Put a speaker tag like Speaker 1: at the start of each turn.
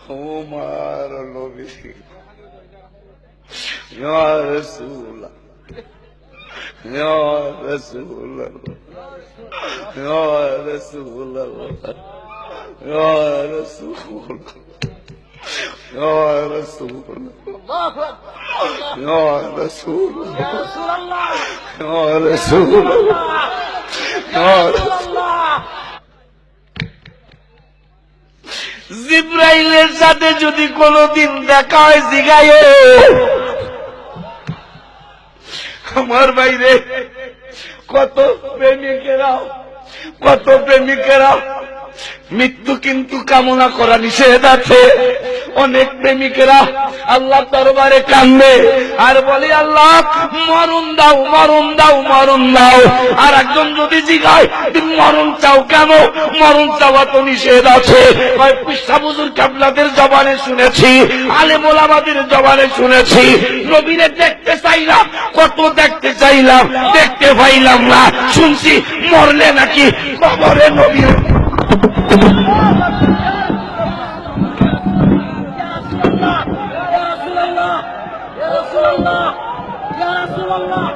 Speaker 1: ওমার নবী ইয়া রাসূলুল্লাহ ইয়া রাসূলুল্লাহ ইয়া রাসূলুল্লাহ ইয়া রাসূলুল্লাহ ইয়া রাসূলুল্লাহ ইয়া রাসূলুল্লাহ ইয়া রাসূলুল্লাহ ইয়া রাসূলুল্লাহ। জিবরাইলের সাথে যদি কোনদিন দেখা হয় জিগায় আমার বাইরে কত প্রেমিকেরা মৃত্যু কিন্তু কামনা করা নিষেধ আছে। অনেক প্রেমিকেরা আল্লাহ দরবারে কান্দে আর বলে আল্লাহ মরণ দাও মরণ দাও মরণ দাও। আর একজন যদি জিগায় তুমি মরণ চাও কেন? মরণ চাওয়া তো নিষেধ আছে। পিসা হুজুর কিবলাদের জবানে শুনেছি, আলেম ওলামাদের জবানে শুনেছি। নবীরে দেখতে চাইলাম, কত দেখতে চাইলাম, দেখতে পাইলাম না। শুনছি মরলে নাকি কবরে নবী। Ya Rasulullah, Ya Rasulullah, Ya Rasulullah.